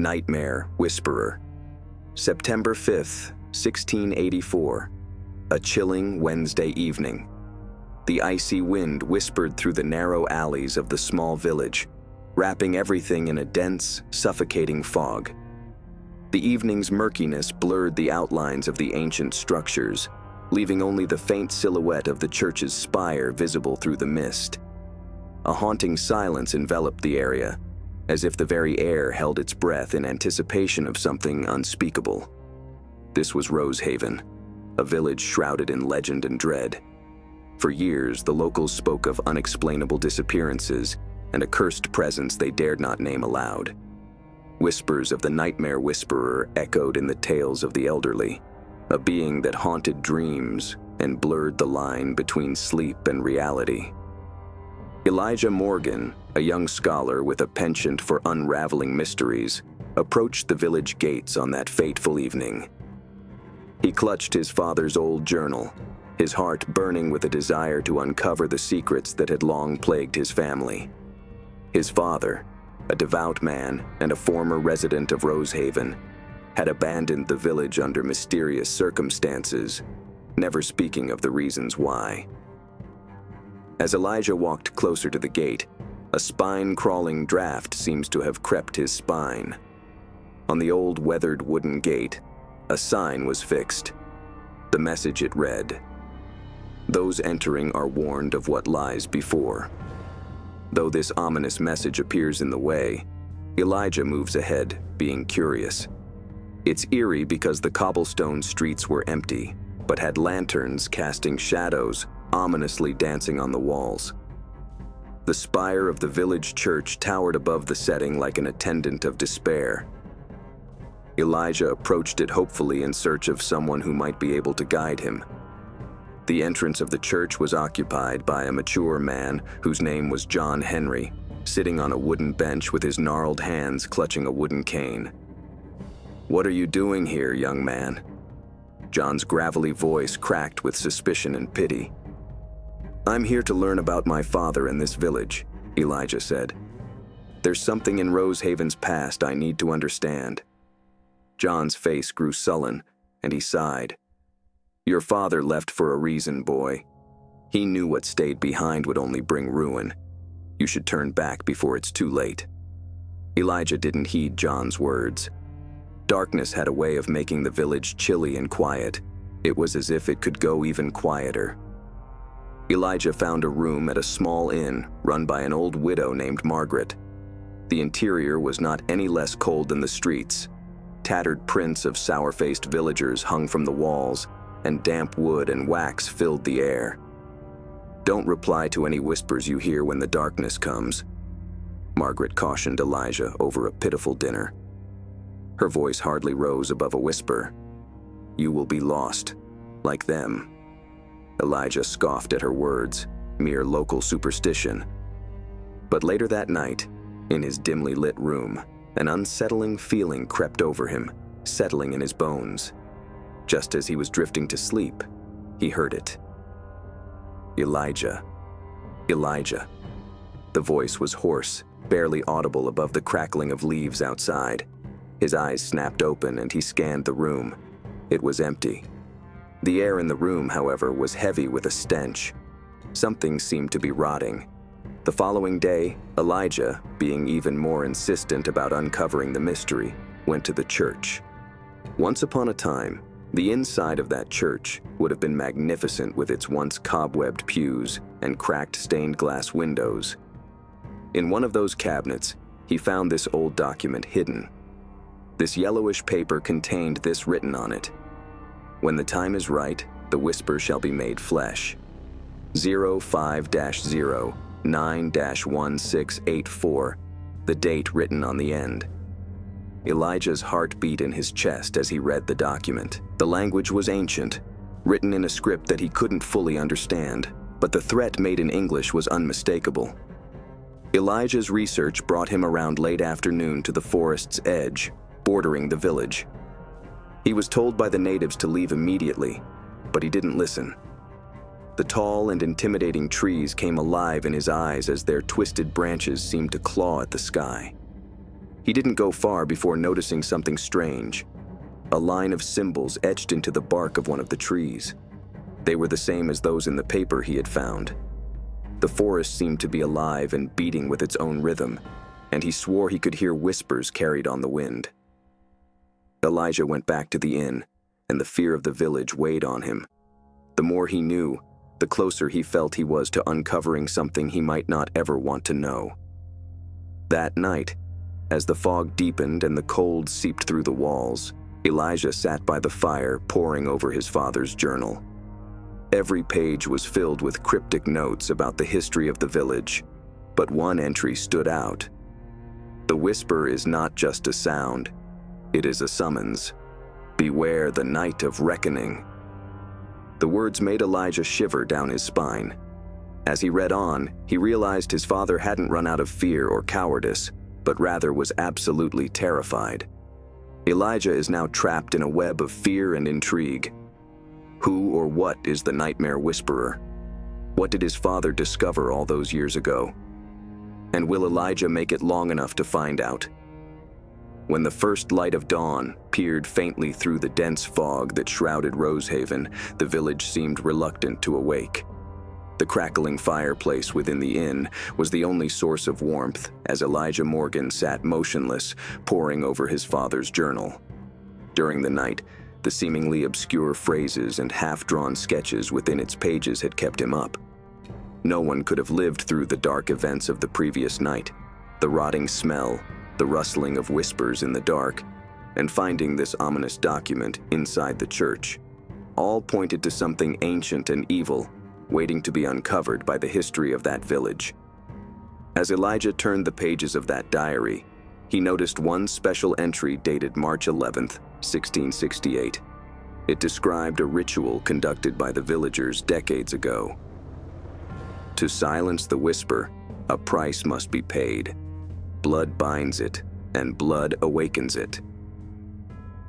Nightmare Whisperer. September 5th, 1684. A chilling Wednesday evening. The icy wind whispered through the narrow alleys of the small village, wrapping everything in a dense, suffocating fog. The evening's murkiness blurred the outlines of the ancient structures, leaving only the faint silhouette of the church's spire visible through the mist. A haunting silence enveloped the area, as if the very air held its breath in anticipation of something unspeakable. This was Rosehaven, a village shrouded in legend and dread. For years, the locals spoke of unexplainable disappearances and a cursed presence they dared not name aloud. Whispers of the Nightmare Whisperer echoed in the tales of the elderly, a being that haunted dreams and blurred the line between sleep and reality. Elijah Morgan, a young scholar with a penchant for unraveling mysteries, approached the village gates on that fateful evening. He clutched his father's old journal, his heart burning with a desire to uncover the secrets that had long plagued his family. His father, a devout man and a former resident of Rosehaven, had abandoned the village under mysterious circumstances, never speaking of the reasons why. As Elijah walked closer to the gate, a spine-crawling draft seems to have crept his spine. On the old weathered wooden gate, a sign was fixed. The message it read, "Those entering are warned of what lies before." Though this ominous message appears in the way, Elijah moves ahead, being curious. It's eerie because the cobblestone streets were empty, but had lanterns casting shadows, ominously dancing on the walls. The spire of the village church towered above the setting like an attendant of despair. Elijah approached it hopefully in search of someone who might be able to guide him. The entrance of the church was occupied by a mature man whose name was John Henry, sitting on a wooden bench with his gnarled hands clutching a wooden cane. "What are you doing here, young man?" John's gravelly voice cracked with suspicion and pity. "I'm here to learn about my father in this village," Elijah said. "There's something in Rosehaven's past I need to understand." John's face grew sullen, and he sighed. "Your father left for a reason, boy. He knew what stayed behind would only bring ruin. You should turn back before it's too late." Elijah didn't heed John's words. Darkness had a way of making the village chilly and quiet. It was as if it could go even quieter. Elijah found a room at a small inn run by an old widow named Margaret. The interior was not any less cold than the streets. Tattered prints of sour-faced villagers hung from the walls, and damp wood and wax filled the air. "Don't reply to any whispers you hear when the darkness comes," Margaret cautioned Elijah over a pitiful dinner. Her voice hardly rose above a whisper. "You will be lost, like them." Elijah scoffed at her words, mere local superstition. But later that night, in his dimly lit room, an unsettling feeling crept over him, settling in his bones. Just as he was drifting to sleep, he heard it. "Elijah, Elijah." The voice was hoarse, barely audible above the crackling of leaves outside. His eyes snapped open and he scanned the room. It was empty. The air in the room, however, was heavy with a stench. Something seemed to be rotting. The following day, Elijah, being even more insistent about uncovering the mystery, went to the church. Once upon a time, the inside of that church would have been magnificent with its once cobwebbed pews and cracked stained glass windows. In one of those cabinets, he found this old document hidden. This yellowish paper contained this written on it: "When the time is right, the whisper shall be made flesh. 05-0-9-1684, the date written on the end." Elijah's heart beat in his chest as he read the document. The language was ancient, written in a script that he couldn't fully understand, but the threat made in English was unmistakable. Elijah's research brought him around late afternoon to the forest's edge, bordering the village. He was told by the natives to leave immediately, but he didn't listen. The tall and intimidating trees came alive in his eyes as their twisted branches seemed to claw at the sky. He didn't go far before noticing something strange. A line of symbols etched into the bark of one of the trees. They were the same as those in the paper he had found. The forest seemed to be alive and beating with its own rhythm, and he swore he could hear whispers carried on the wind. Elijah went back to the inn, and the fear of the village weighed on him. The more he knew, the closer he felt he was to uncovering something he might not ever want to know. That night, as the fog deepened and the cold seeped through the walls, Elijah sat by the fire, poring over his father's journal. Every page was filled with cryptic notes about the history of the village, but one entry stood out. The whisper is not just a sound, it is a summons. Beware the night of reckoning. The words made Elijah shiver down his spine. As he read on, he realized his father hadn't run out of fear or cowardice, but rather was absolutely terrified. Elijah is now trapped in a web of fear and intrigue. Who or what is the nightmare whisperer? What did his father discover all those years ago? And will Elijah make it long enough to find out? When the first light of dawn peered faintly through the dense fog that shrouded Rosehaven, the village seemed reluctant to awake. The crackling fireplace within the inn was the only source of warmth as Elijah Morgan sat motionless, poring over his father's journal. During the night, the seemingly obscure phrases and half-drawn sketches within its pages had kept him up. No one could have lived through the dark events of the previous night, the rotting smell, the rustling of whispers in the dark, and finding this ominous document inside the church. All pointed to something ancient and evil, waiting to be uncovered by the history of that village. As Elijah turned the pages of that diary, he noticed one special entry dated March 11th, 1668. It described a ritual conducted by the villagers decades ago. To silence the whisper, a price must be paid. Blood binds it, and blood awakens it.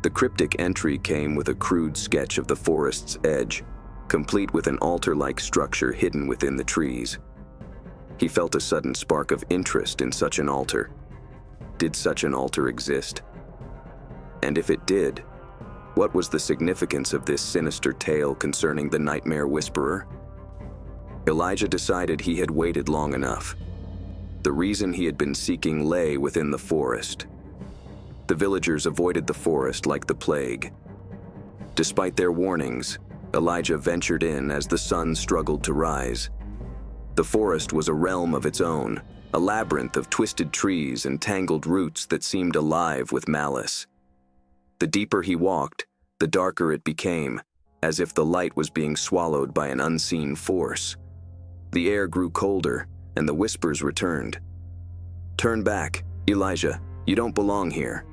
The cryptic entry came with a crude sketch of the forest's edge, complete with an altar-like structure hidden within the trees. He felt a sudden spark of interest in such an altar. Did such an altar exist? And if it did, what was the significance of this sinister tale concerning the nightmare whisperer? Elijah decided he had waited long enough. The reason he had been seeking lay within the forest. The villagers avoided the forest like the plague. Despite their warnings, Elijah ventured in as the sun struggled to rise. The forest was a realm of its own, a labyrinth of twisted trees and tangled roots that seemed alive with malice. The deeper he walked, the darker it became, as if the light was being swallowed by an unseen force. The air grew colder, and the whispers returned. "Turn back, Elijah, you don't belong here."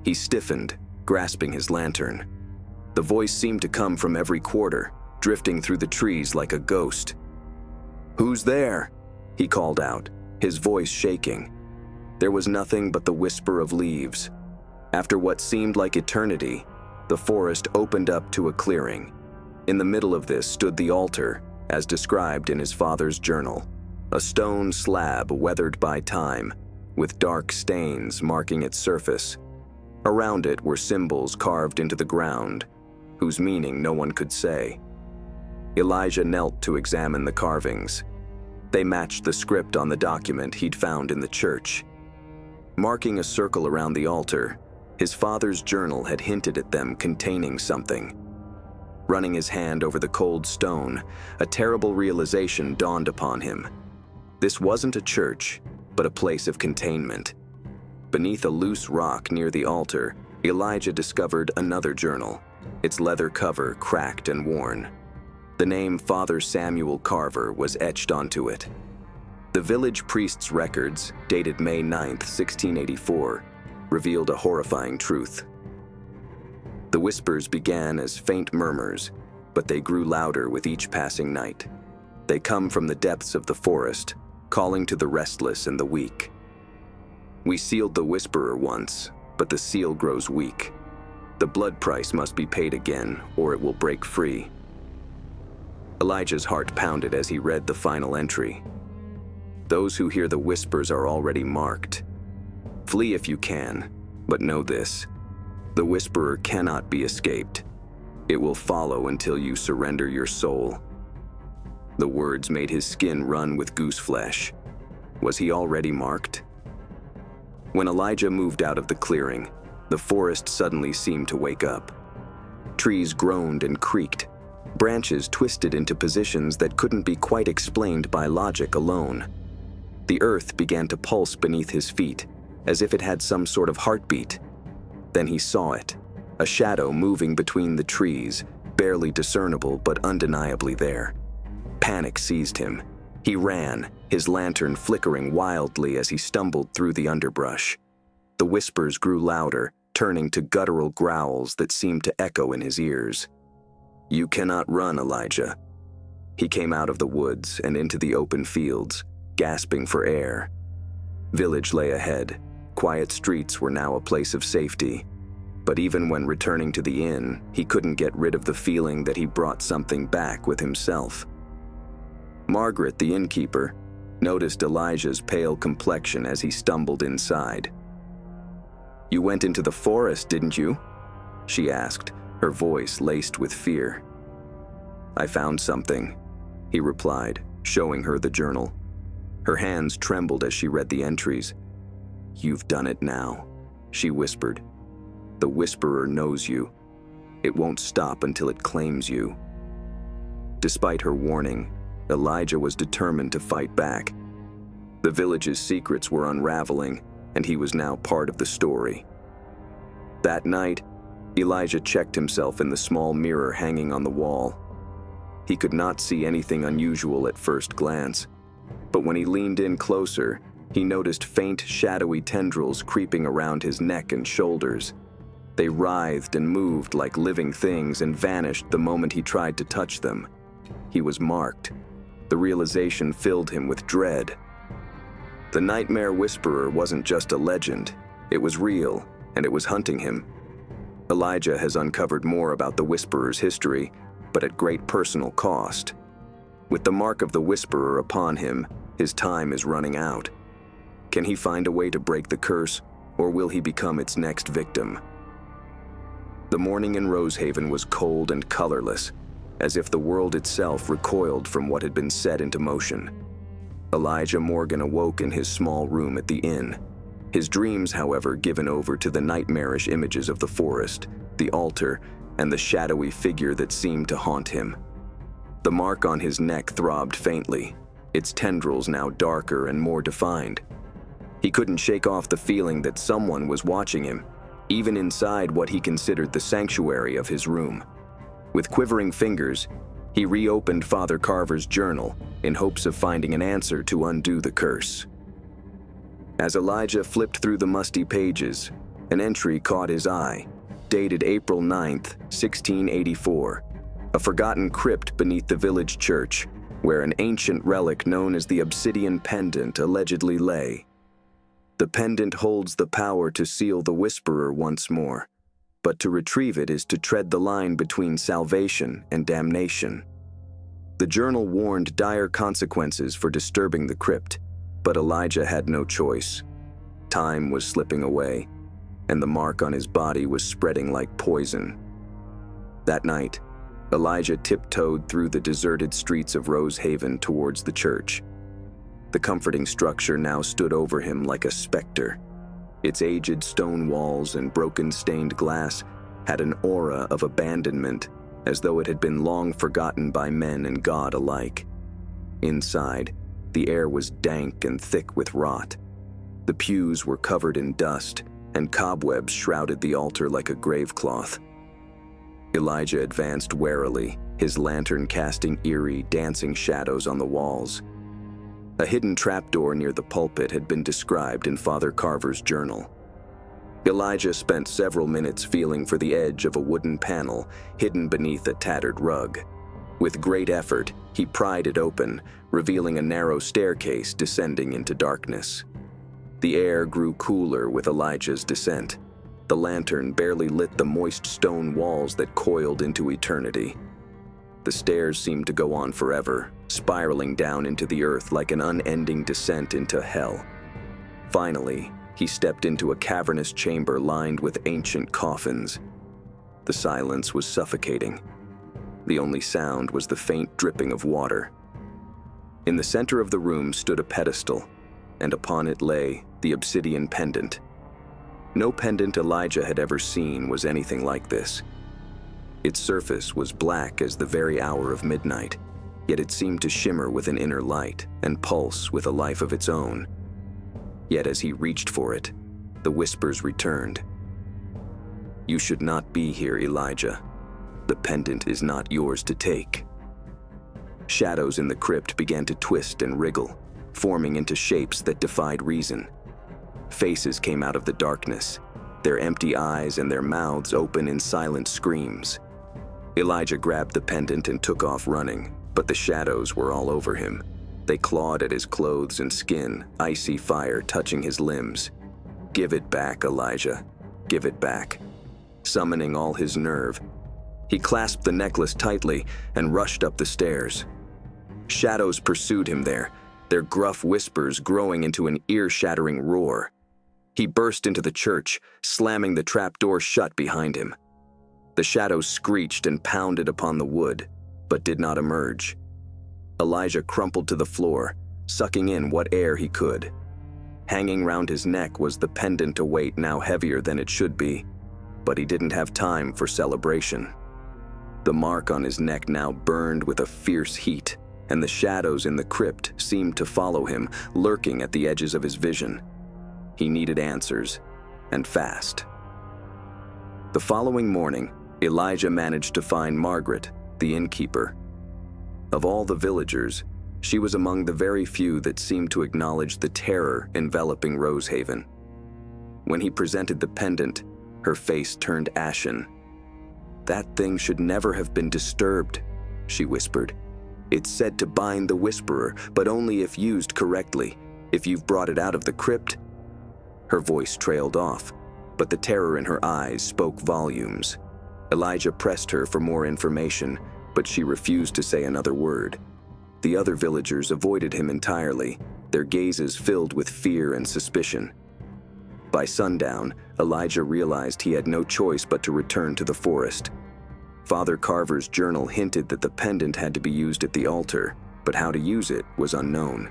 He stiffened, grasping his lantern. The voice seemed to come from every quarter, drifting through the trees like a ghost. "Who's there?" he called out, his voice shaking. There was nothing but the whisper of leaves. After what seemed like eternity, the forest opened up to a clearing. In the middle of this stood the altar, as described in his father's journal, a stone slab weathered by time, with dark stains marking its surface. Around it were symbols carved into the ground, whose meaning no one could say. Elijah knelt to examine the carvings. They matched the script on the document he'd found in the church. Marking a circle around the altar, his father's journal had hinted at them containing something. Running his hand over the cold stone, a terrible realization dawned upon him. This wasn't a church, but a place of containment. Beneath a loose rock near the altar, Elijah discovered another journal, its leather cover cracked and worn. The name Father Samuel Carver was etched onto it. The village priest's records, dated May 9th, 1684, revealed a horrifying truth. The whispers began as faint murmurs, but they grew louder with each passing night. They come from the depths of the forest, calling to the restless and the weak. We sealed the whisperer once, but the seal grows weak. The blood price must be paid again, or it will break free. Elijah's heart pounded as he read the final entry. Those who hear the whispers are already marked. Flee if you can, but know this: the Whisperer cannot be escaped. It will follow until you surrender your soul." The words made his skin run with goose flesh. Was he already marked? When Elijah moved out of the clearing, the forest suddenly seemed to wake up. Trees groaned and creaked. Branches twisted into positions that couldn't be quite explained by logic alone. The earth began to pulse beneath his feet, as if it had some sort of heartbeat. Then he saw it, a shadow moving between the trees, barely discernible but undeniably there. Panic seized him. He ran, his lantern flickering wildly as he stumbled through the underbrush. The whispers grew louder, turning to guttural growls that seemed to echo in his ears. "You cannot run, Elijah." He came out of the woods and into the open fields, gasping for air. Village lay ahead. Quiet streets were now a place of safety. But even when returning to the inn, he couldn't get rid of the feeling that he brought something back with himself. Margaret, the innkeeper, noticed Elijah's pale complexion as he stumbled inside. "You went into the forest, didn't you?" she asked, her voice laced with fear. "I found something," he replied, showing her the journal. Her hands trembled as she read the entries. "You've done it now," she whispered. "The Whisperer knows you. It won't stop until it claims you." Despite her warning, Elijah was determined to fight back. The village's secrets were unraveling, and he was now part of the story. That night, Elijah checked himself in the small mirror hanging on the wall. He could not see anything unusual at first glance, but when he leaned in closer, he noticed faint, shadowy tendrils creeping around his neck and shoulders. They writhed and moved like living things and vanished the moment he tried to touch them. He was marked. The realization filled him with dread. The Nightmare Whisperer wasn't just a legend. It was real, and it was hunting him. Elijah has uncovered more about the Whisperer's history, but at great personal cost. With the mark of the Whisperer upon him, his time is running out. Can he find a way to break the curse, or will he become its next victim? The morning in Rosehaven was cold and colorless, as if the world itself recoiled from what had been set into motion. Elijah Morgan awoke in his small room at the inn. His dreams, however, given over to the nightmarish images of the forest, the altar, and the shadowy figure that seemed to haunt him. The mark on his neck throbbed faintly, its tendrils now darker and more defined. He couldn't shake off the feeling that someone was watching him, even inside what he considered the sanctuary of his room. With quivering fingers, he reopened Father Carver's journal in hopes of finding an answer to undo the curse. As Elijah flipped through the musty pages, an entry caught his eye, dated April 9th, 1684, a forgotten crypt beneath the village church, where an ancient relic known as the obsidian pendant allegedly lay. The pendant holds the power to seal the Whisperer once more, but to retrieve it is to tread the line between salvation and damnation. The journal warned dire consequences for disturbing the crypt, but Elijah had no choice. Time was slipping away, and the mark on his body was spreading like poison. That night, Elijah tiptoed through the deserted streets of Rosehaven towards the church. The comforting structure now stood over him like a specter. Its aged stone walls and broken stained glass had an aura of abandonment, as though it had been long forgotten by men and God alike. Inside, the air was dank and thick with rot. The pews were covered in dust, and cobwebs shrouded the altar like a gravecloth. Elijah advanced warily, his lantern casting eerie, dancing shadows on the walls. A hidden trapdoor near the pulpit had been described in Father Carver's journal. Elijah spent several minutes feeling for the edge of a wooden panel hidden beneath a tattered rug. With great effort, he pried it open, revealing a narrow staircase descending into darkness. The air grew cooler with Elijah's descent. The lantern barely lit the moist stone walls that coiled into eternity. The stairs seemed to go on forever, spiraling down into the earth like an unending descent into hell. Finally, He stepped into a cavernous chamber lined with ancient coffins. The silence was suffocating. The only sound was the faint dripping of water. In the center of the room stood a pedestal, and upon it lay the obsidian pendant. No pendant Elijah had ever seen was anything like this. Its surface was black as the very hour of midnight, yet it seemed to shimmer with an inner light and pulse with a life of its own. Yet as he reached for it, the whispers returned. "You should not be here, Elijah. The pendant is not yours to take." Shadows in the crypt began to twist and wriggle, forming into shapes that defied reason. Faces came out of the darkness, their empty eyes and their mouths open in silent screams. Elijah grabbed the pendant and took off running, but the shadows were all over him. They clawed at his clothes and skin, icy fire touching his limbs. "Give it back, Elijah. Give it back." Summoning all his nerve, he clasped the necklace tightly and rushed up the stairs. Shadows pursued him there, their gruff whispers growing into an ear-shattering roar. He burst into the church, slamming the trapdoor shut behind him. The shadows screeched and pounded upon the wood, but did not emerge. Elijah crumpled to the floor, sucking in what air he could. Hanging round his neck was the pendant, a weight now heavier than it should be, but he didn't have time for celebration. The mark on his neck now burned with a fierce heat, and the shadows in the crypt seemed to follow him, lurking at the edges of his vision. He needed answers, and fast. The following morning, Elijah managed to find Margaret, the innkeeper. Of all the villagers, she was among the very few that seemed to acknowledge the terror enveloping Rosehaven. When he presented the pendant, her face turned ashen. "That thing should never have been disturbed," she whispered. "It's said to bind the whisperer, but only if used correctly. If you've brought it out of the crypt..." Her voice trailed off, but the terror in her eyes spoke volumes. Elijah pressed her for more information, but she refused to say another word. The other villagers avoided him entirely, their gazes filled with fear and suspicion. By sundown, Elijah realized he had no choice but to return to the forest. Father Carver's journal hinted that the pendant had to be used at the altar, but how to use it was unknown.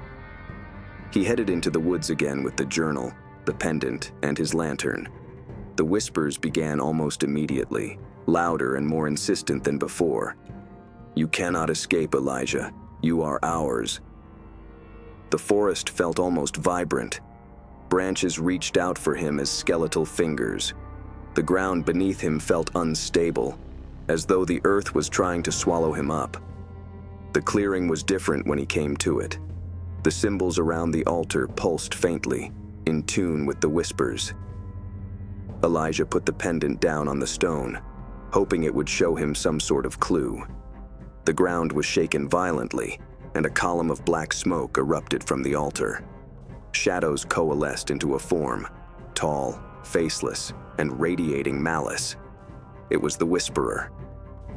He headed into the woods again with the journal, the pendant, and his lantern. The whispers began almost immediately, louder and more insistent than before. "You cannot escape, Elijah. You are ours." The forest felt almost vibrant. Branches reached out for him as skeletal fingers. The ground beneath him felt unstable, as though the earth was trying to swallow him up. The clearing was different when he came to it. The symbols around the altar pulsed faintly, in tune with the whispers. Elijah put the pendant down on the stone, hoping it would show him some sort of clue. The ground was shaken violently, and a column of black smoke erupted from the altar. Shadows coalesced into a form, tall, faceless, and radiating malice. It was the Whisperer.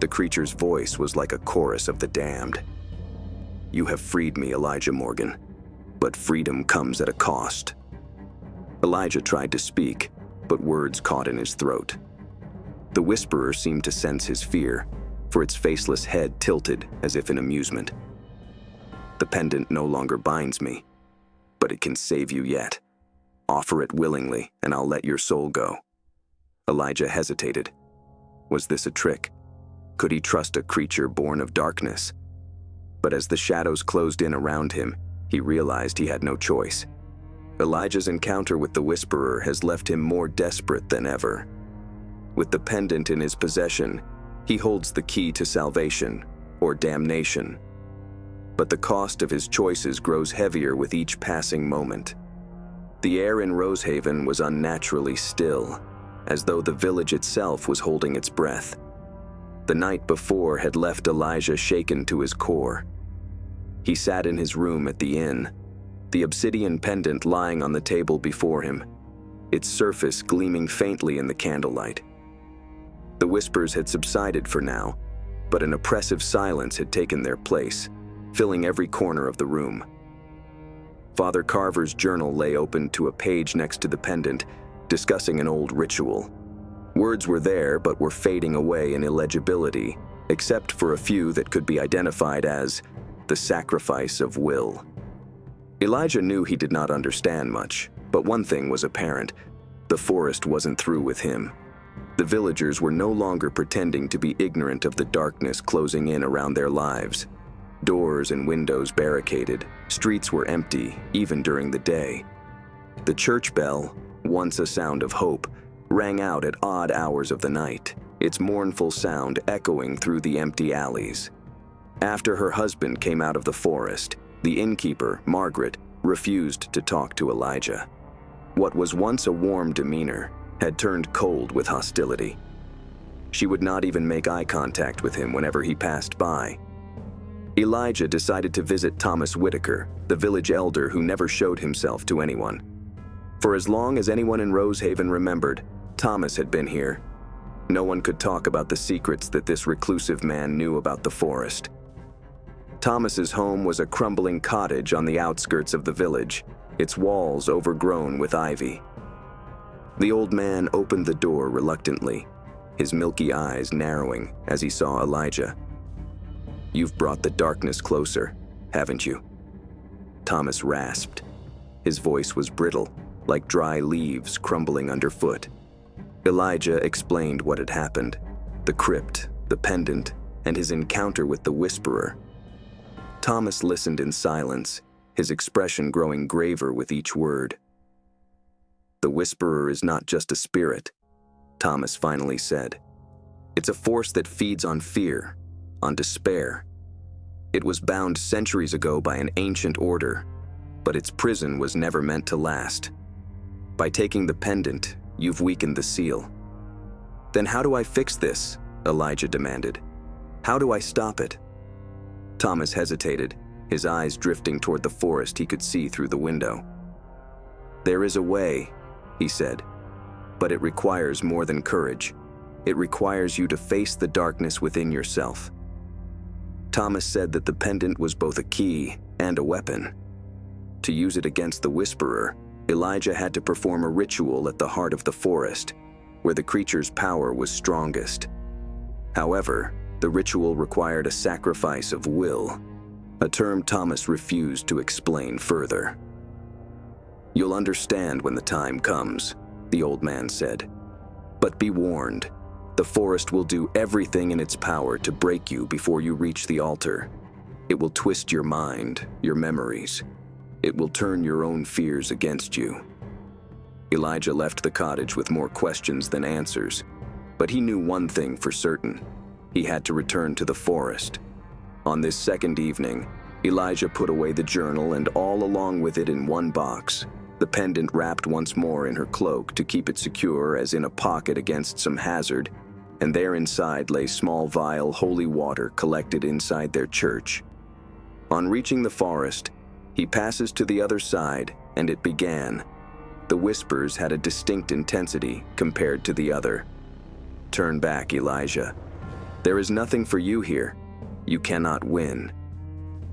The creature's voice was like a chorus of the damned. "You have freed me, Elijah Morgan, but freedom comes at a cost." Elijah tried to speak, but words caught in his throat. The Whisperer seemed to sense his fear, for its faceless head tilted as if in amusement. "The pendant no longer binds me, but it can save you yet. Offer it willingly, and I'll let your soul go." Elijah hesitated. Was this a trick? Could he trust a creature born of darkness? But as the shadows closed in around him, he realized he had no choice. Elijah's encounter with the Whisperer has left him more desperate than ever. With the pendant in his possession, he holds the key to salvation, or damnation. But the cost of his choices grows heavier with each passing moment. The air in Rosehaven was unnaturally still, as though the village itself was holding its breath. The night before had left Elijah shaken to his core. He sat in his room at the inn, the obsidian pendant lying on the table before him, its surface gleaming faintly in the candlelight. The whispers had subsided for now, but an oppressive silence had taken their place, filling every corner of the room. Father Carver's journal lay open to a page next to the pendant, discussing an old ritual. Words were there, but were fading away in illegibility, except for a few that could be identified as the sacrifice of will. Elijah knew he did not understand much, but one thing was apparent: the forest wasn't through with him. The villagers were no longer pretending to be ignorant of the darkness closing in around their lives. Doors and windows barricaded, streets were empty, even during the day. The church bell, once a sound of hope, rang out at odd hours of the night, its mournful sound echoing through the empty alleys. After her husband came out of the forest, the innkeeper, Margaret, refused to talk to Elijah. What was once a warm demeanor had turned cold with hostility. She would not even make eye contact with him whenever he passed by. Elijah decided to visit Thomas Whitaker, the village elder who never showed himself to anyone. For as long as anyone in Rosehaven remembered, Thomas had been here. No one could talk about the secrets that this reclusive man knew about the forest. Thomas's home was a crumbling cottage on the outskirts of the village, its walls overgrown with ivy. The old man opened the door reluctantly, his milky eyes narrowing as he saw Elijah. "You've brought the darkness closer, haven't you?" Thomas rasped. His voice was brittle, like dry leaves crumbling underfoot. Elijah explained what had happened: the crypt, the pendant, and his encounter with the Whisperer. Thomas listened in silence, his expression growing graver with each word. "The Whisperer is not just a spirit," Thomas finally said. "It's a force that feeds on fear, on despair. It was bound centuries ago by an ancient order, but its prison was never meant to last. By taking the pendant, you've weakened the seal." "Then how do I fix this?" Elijah demanded. "How do I stop it?" Thomas hesitated, his eyes drifting toward the forest he could see through the window. "There is a way," he said, "but it requires more than courage. It requires you to face the darkness within yourself." Thomas said that the pendant was both a key and a weapon. To use it against the Whisperer, Elijah had to perform a ritual at the heart of the forest, where the creature's power was strongest. However, the ritual required a sacrifice of will, a term Thomas refused to explain further. "You'll understand when the time comes," the old man said. "But be warned, the forest will do everything in its power to break you before you reach the altar. It will twist your mind, your memories. It will turn your own fears against you." Elijah left the cottage with more questions than answers, but he knew one thing for certain: he had to return to the forest. On this second evening, Elijah put away the journal and all along with it in one box, the pendant wrapped once more in her cloak to keep it secure as in a pocket against some hazard, and there inside lay small vial holy water collected inside their church. On reaching the forest, he passes to the other side, and it began. The whispers had a distinct intensity compared to the other. "Turn back, Elijah. There is nothing for you here. You cannot win."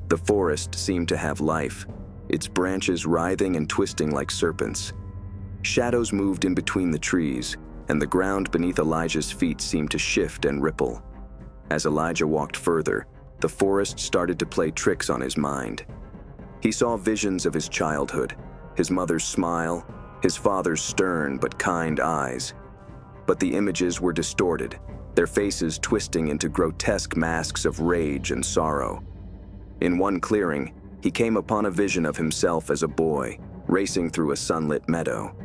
The forest seemed to have life, its branches writhing and twisting like serpents. Shadows moved in between the trees, and the ground beneath Elijah's feet seemed to shift and ripple. As Elijah walked further, the forest started to play tricks on his mind. He saw visions of his childhood, his mother's smile, his father's stern but kind eyes. But the images were distorted, their faces twisting into grotesque masks of rage and sorrow. In one clearing, he came upon a vision of himself as a boy, racing through a sunlit meadow.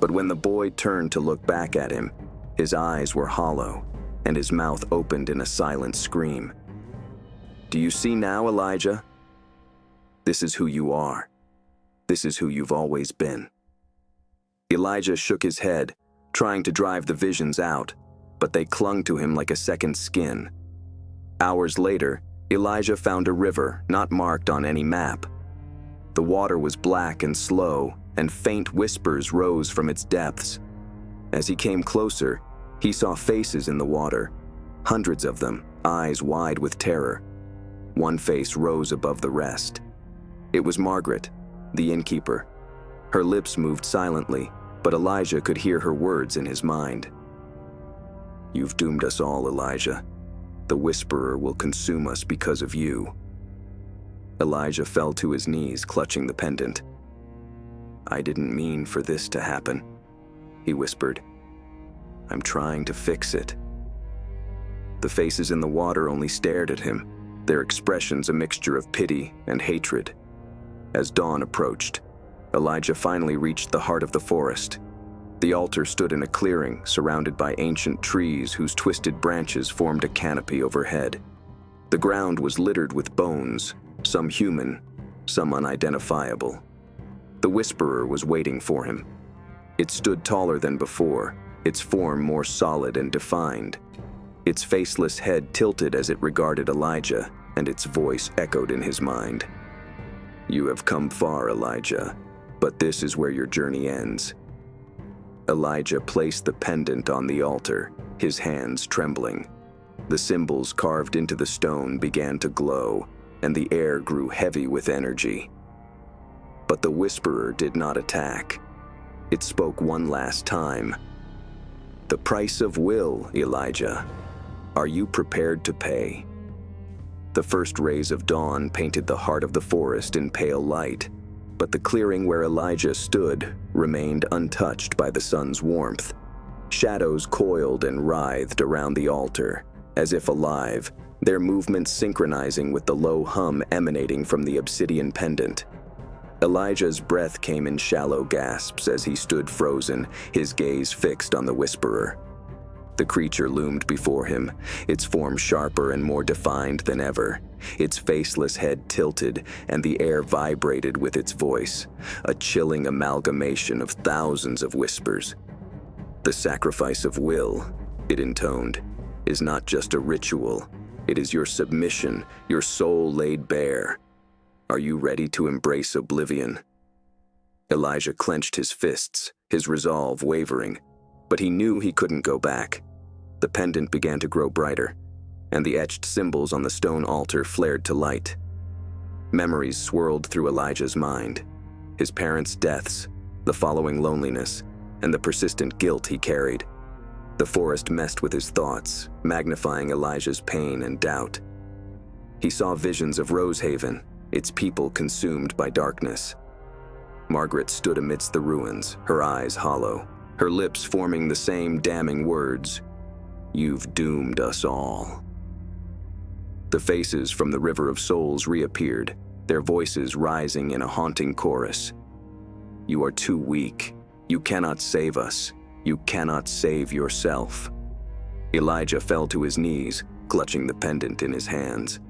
But when the boy turned to look back at him, his eyes were hollow, and his mouth opened in a silent scream. "Do you see now, Elijah? This is who you are. This is who you've always been." Elijah shook his head, trying to drive the visions out, but they clung to him like a second skin. Hours later, Elijah found a river not marked on any map. The water was black and slow, and faint whispers rose from its depths. As he came closer, he saw faces in the water, hundreds of them, eyes wide with terror. One face rose above the rest. It was Margaret, the innkeeper. Her lips moved silently, but Elijah could hear her words in his mind. "You've doomed us all, Elijah. The Whisperer will consume us because of you." Elijah fell to his knees, clutching the pendant. "I didn't mean for this to happen," he whispered. "I'm trying to fix it." The faces in the water only stared at him, their expressions a mixture of pity and hatred. As dawn approached, Elijah finally reached the heart of the forest. The altar stood in a clearing surrounded by ancient trees whose twisted branches formed a canopy overhead. The ground was littered with bones, some human, some unidentifiable. The Whisperer was waiting for him. It stood taller than before, its form more solid and defined. Its faceless head tilted as it regarded Elijah, and its voice echoed in his mind. "You have come far, Elijah, but this is where your journey ends." Elijah placed the pendant on the altar, his hands trembling. The symbols carved into the stone began to glow, and the air grew heavy with energy. But the Whisperer did not attack. It spoke one last time. "The price of will, Elijah. Are you prepared to pay?" The first rays of dawn painted the heart of the forest in pale light, but the clearing where Elijah stood remained untouched by the sun's warmth. Shadows coiled and writhed around the altar, as if alive, their movements synchronizing with the low hum emanating from the obsidian pendant. Elijah's breath came in shallow gasps as he stood frozen, his gaze fixed on the Whisperer. The creature loomed before him, its form sharper and more defined than ever. Its faceless head tilted, and the air vibrated with its voice, a chilling amalgamation of thousands of whispers. "The sacrifice of will," it intoned, "is not just a ritual. It is your submission, your soul laid bare. Are you ready to embrace oblivion?" Elijah clenched his fists, his resolve wavering, but he knew he couldn't go back. The pendant began to grow brighter, and the etched symbols on the stone altar flared to light. Memories swirled through Elijah's mind, his parents' deaths, the following loneliness, and the persistent guilt he carried. The forest messed with his thoughts, magnifying Elijah's pain and doubt. He saw visions of Rosehaven, its people consumed by darkness. Margaret stood amidst the ruins, her eyes hollow, her lips forming the same damning words, "You've doomed us all." The faces from the River of Souls reappeared, their voices rising in a haunting chorus. "You are too weak. You cannot save us. You cannot save yourself." Elijah fell to his knees, clutching the pendant in his hands.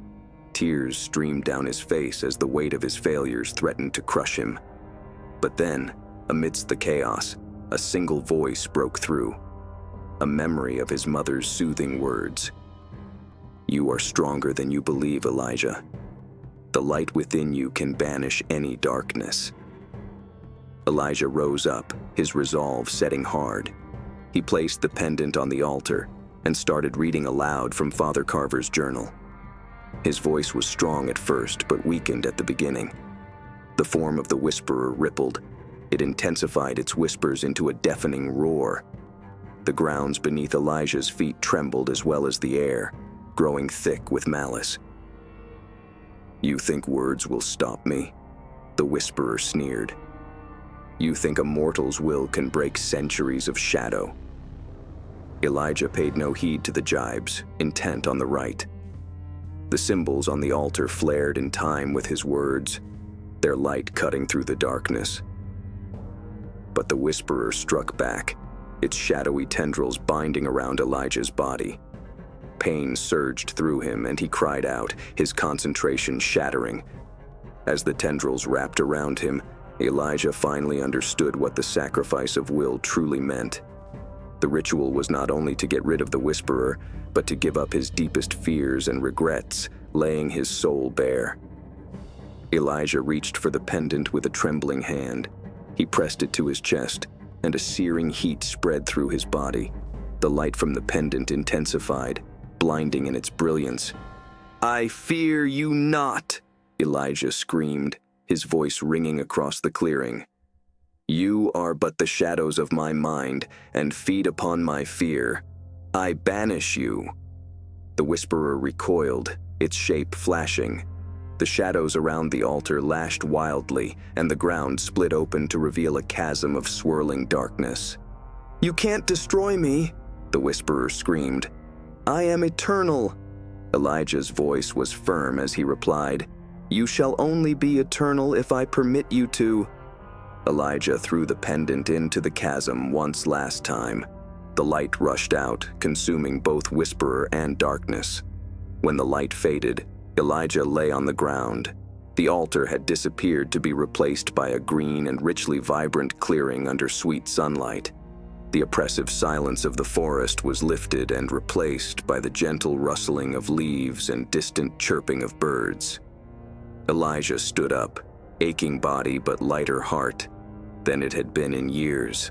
Tears streamed down his face as the weight of his failures threatened to crush him. But then, amidst the chaos, a single voice broke through, a memory of his mother's soothing words. "You are stronger than you believe, Elijah. The light within you can banish any darkness." Elijah rose up, his resolve setting hard. He placed the pendant on the altar and started reading aloud from Father Carver's journal. His voice was strong at first, but weakened at the beginning. The form of the Whisperer rippled. It intensified its whispers into a deafening roar. The grounds beneath Elijah's feet trembled as well as the air, growing thick with malice. "You think words will stop me?" the Whisperer sneered. "You think a mortal's will can break centuries of shadow?" Elijah paid no heed to the jibes, intent on the rite. The symbols on the altar flared in time with his words, their light cutting through the darkness. But the Whisperer struck back, its shadowy tendrils binding around Elijah's body. Pain surged through him, and he cried out, his concentration shattering. As the tendrils wrapped around him, Elijah finally understood what the sacrifice of will truly meant. The ritual was not only to get rid of the Whisperer, but to give up his deepest fears and regrets, laying his soul bare. Elijah reached for the pendant with a trembling hand. He pressed it to his chest, and a searing heat spread through his body. The light from the pendant intensified, blinding in its brilliance. "I fear you not," Elijah screamed, his voice ringing across the clearing. "You are but the shadows of my mind, and feed upon my fear. I banish you." The whisperer recoiled, its shape flashing. The shadows around the altar lashed wildly, and the ground split open to reveal a chasm of swirling darkness. "You can't destroy me," the whisperer screamed. "I am eternal." Elijah's voice was firm as he replied, "You shall only be eternal if I permit you to." Elijah threw the pendant into the chasm once last time. The light rushed out, consuming both whisperer and darkness. When the light faded, Elijah lay on the ground. The altar had disappeared to be replaced by a green and richly vibrant clearing under sweet sunlight. The oppressive silence of the forest was lifted and replaced by the gentle rustling of leaves and distant chirping of birds. Elijah stood up, aching body but lighter heart than it had been in years.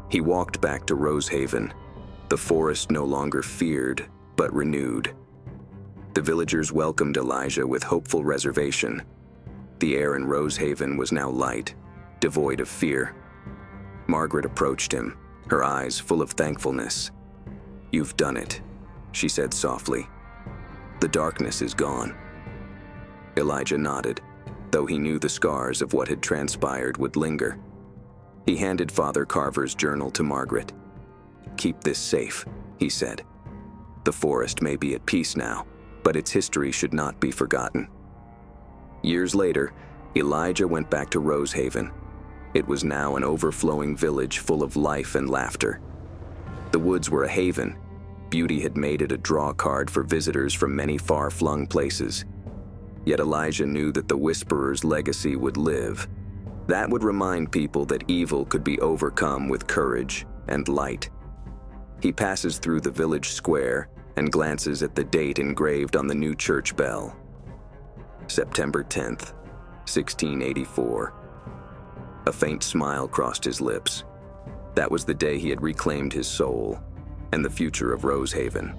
He walked back to Rosehaven, the forest no longer feared but renewed. The villagers welcomed Elijah with hopeful reservation. The air in Rosehaven was now light, devoid of fear. Margaret approached him, her eyes full of thankfulness. "You've done it," she said softly. "The darkness is gone." Elijah nodded, though he knew the scars of what had transpired would linger. He handed Father Carver's journal to Margaret. "Keep this safe," he said. "The forest may be at peace now, but its history should not be forgotten." Years later, Elijah went back to Rosehaven. It was now an overflowing village full of life and laughter. The woods were a haven. Beauty had made it a draw card for visitors from many far-flung places. Yet Elijah knew that the Whisperer's legacy would live. That would remind people that evil could be overcome with courage and light. He passes through the village square and glances at the date engraved on the new church bell. September 10th, 1684. A faint smile crossed his lips. That was the day he had reclaimed his soul and the future of Rosehaven.